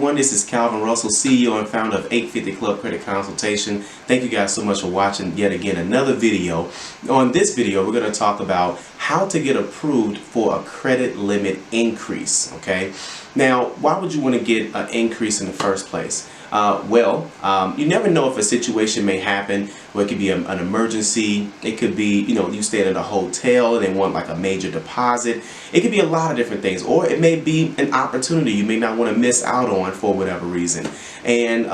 everyone, this is Calvin Russell, CEO and founder of 850 Club Credit Consultation. Thank you guys so much for watching yet again another video. On this video, we're going to talk about how to get approved for a credit limit increase. Okay, now why would you want to get an increase in the first place? You never know if a situation may happen where it could be an emergency. It could be, you stay at a hotel and they want like a major deposit. It could be a lot of different things, or it may be an opportunity you may not want to miss out on for whatever reason. And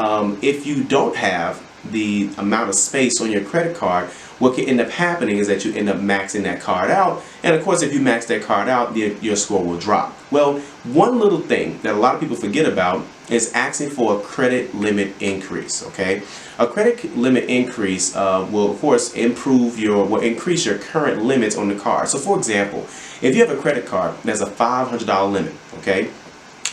if you don't have the amount of space on your credit card, what can end up happening is that you end up maxing that card out, and of course if you max that card out, your score will drop. Well, one little thing that a lot of people forget about is asking for a credit limit increase. Okay, a credit limit increase will of course increase your current limits on the card. So for example, if you have a credit card that's a $500 limit, okay,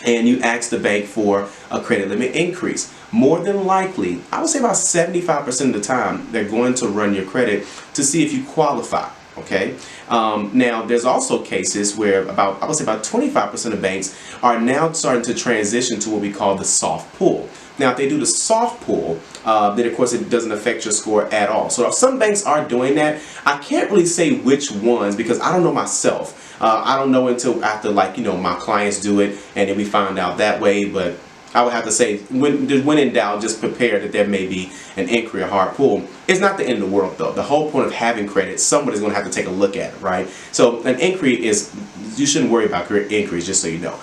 and you ask the bank for a credit limit increase, more than likely, I would say about 75% of the time, they're going to run your credit to see if you qualify. Okay. Now, there's also cases where I would say about 25% of banks are now starting to transition to what we call the soft pull. Now, if they do the soft pull, then of course it doesn't affect your score at all. So if some banks are doing that, I can't really say which ones because I don't know myself. I don't know until after my clients do it and then we find out that way. But I would have to say, when in doubt, just prepare that there may be an inquiry or hard pull. It's not the end of the world, though. The whole point of having credit, somebody's going to have to take a look at it, right? So an inquiry you shouldn't worry about inquiries, just so you know.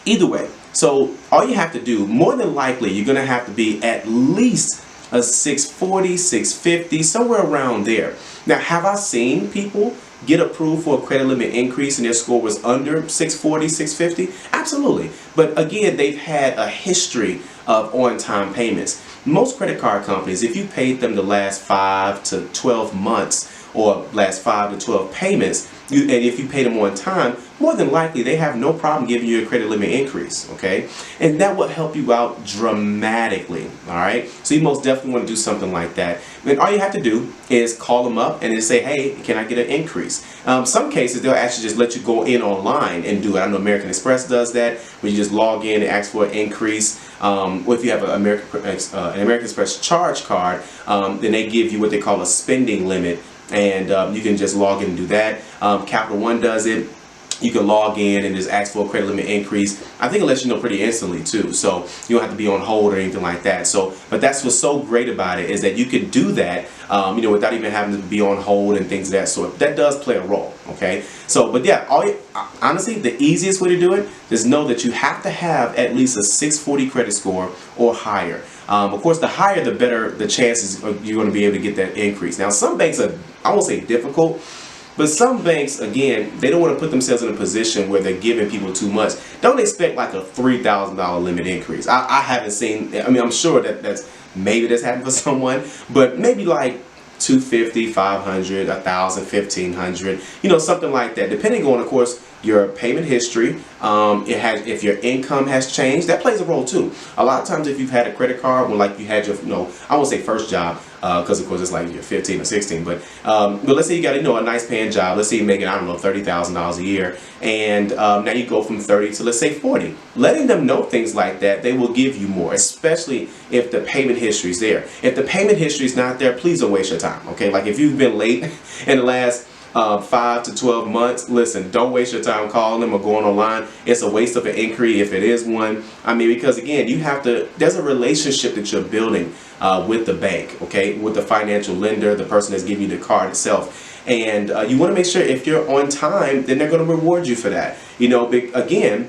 Either way, so all you have to do, more than likely, you're going to have to be at least a 640, 650, somewhere around there. Now, have I seen people get approved for a credit limit increase and their score was under 640, 650? Absolutely. But again, they've had a history of on-time payments. Most credit card companies, if you paid them the last 5 to 12 months or last 5 to 12 payments, and if you pay them on time, more than likely they have no problem giving you a credit limit increase, okay? And that will help you out dramatically, all right? So you most definitely want to do something like that. And all you have to do is call them up and then say, hey, can I get an increase? Some cases, they'll actually just let you go in online and do it. I know American Express does that, where you just log in and ask for an increase. Or if you have an American Express charge card, then they give you what they call a spending limit. And you can just log in and do that. Capital One does it. You can log in and just ask for a credit limit increase. I think it lets you know pretty instantly too, so you don't have to be on hold or anything like that. But that's what's so great about it, is that you can do that, without even having to be on hold and things of that sort. That does play a role, okay? But yeah, honestly, the easiest way to do it is know that you have to have at least a 640 credit score or higher. Of course, the higher, the better the chances you're going to be able to get that increase. Now, some banks are, I won't say difficult, but some banks, again, they don't want to put themselves in a position where they're giving people too much. Don't expect like a $3,000 limit increase. I haven't seen, I'm sure that's happened for someone, but maybe like $250, $500, $1,000, $1,500, something like that, depending on, of course, your payment history. If your income has changed, that plays a role too. A lot of times, if you've had a credit card when you had your, I won't say first job, because of course it's like you're 15 or 16, but let's say you got a nice paying job. Let's say you're making, I don't know, $30,000 a year, and now you go from 30 to, let's say, 40. Letting them know things like that, they will give you more, especially if the payment history is there. If the payment history is not there, please don't waste your time. Okay, like if you've been late in the last 5 to 12 months, listen, don't waste your time calling them or going online. It's a waste of an inquiry if it is one. Because again, there's a relationship that you're building with the bank, okay, with the financial lender, the person that's giving you the card itself. And you want to make sure if you're on time, then they're going to reward you for that. Again,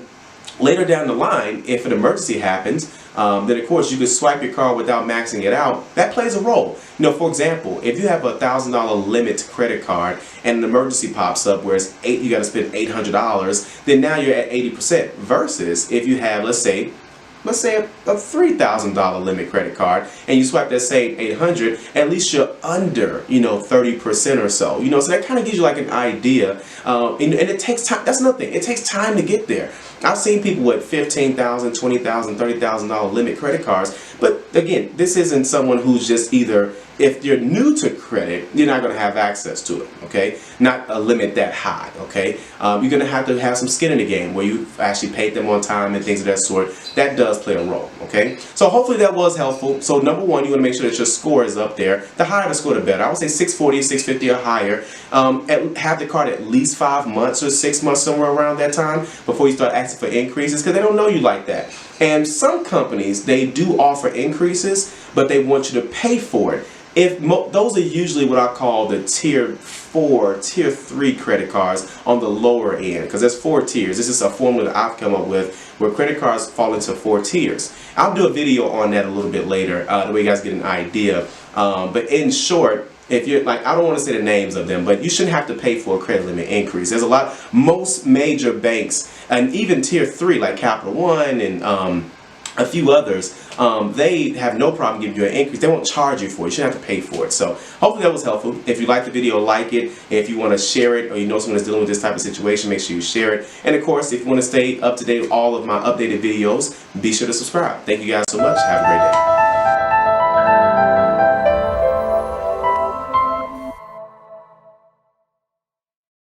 later down the line, if an emergency happens, then of course you can swipe your card without maxing it out. That plays a role. For example, if you have a $1,000 limit credit card and an emergency pops up where you got to spend $800, then now you're at 80%. Versus if you have, let's say a $3,000 limit credit card and you swipe that same $800, at least you're under 30% or so. So that kind of gives you like an idea. And it takes time. That's nothing. It takes time to get there. I've seen people with $15,000, $20,000, $30,000 limit credit cards But again, this isn't someone who's just either, if you're new to credit, you're not going to have access to it, okay? Not a limit that high, okay? You're going to have some skin in the game where you actually paid them on time and things of that sort. That does play a role, okay? So hopefully that was helpful. So number one, you want to make sure that your score is up there. The higher the score, the better. I would say 640, 650 or higher. Have the card at least 5 months or 6 months, somewhere around that time, before you start asking for increases, because they don't know you like that. And some companies, they do offer increases, but they want you to pay for it. Those are usually what I call the tier 4, tier 3 credit cards on the lower end, because there's 4 tiers. This is a formula that I've come up with where credit cards fall into 4 tiers. I'll do a video on that a little bit later, the way you guys get an idea. But in short, if you're like, I don't want to say the names of them, but you shouldn't have to pay for a credit limit increase. There's a lot, most major banks, and even tier 3 like Capital One and a few others, they have no problem giving you an increase. They won't charge you for it. You shouldn't have to pay for it. So hopefully that was helpful. If you like the video, like it. If you want to share it, or you know someone that's dealing with this type of situation, make sure you share it. And of course, if you want to stay up to date with all of my updated videos, be sure to subscribe. Thank you guys so much. Have a great day.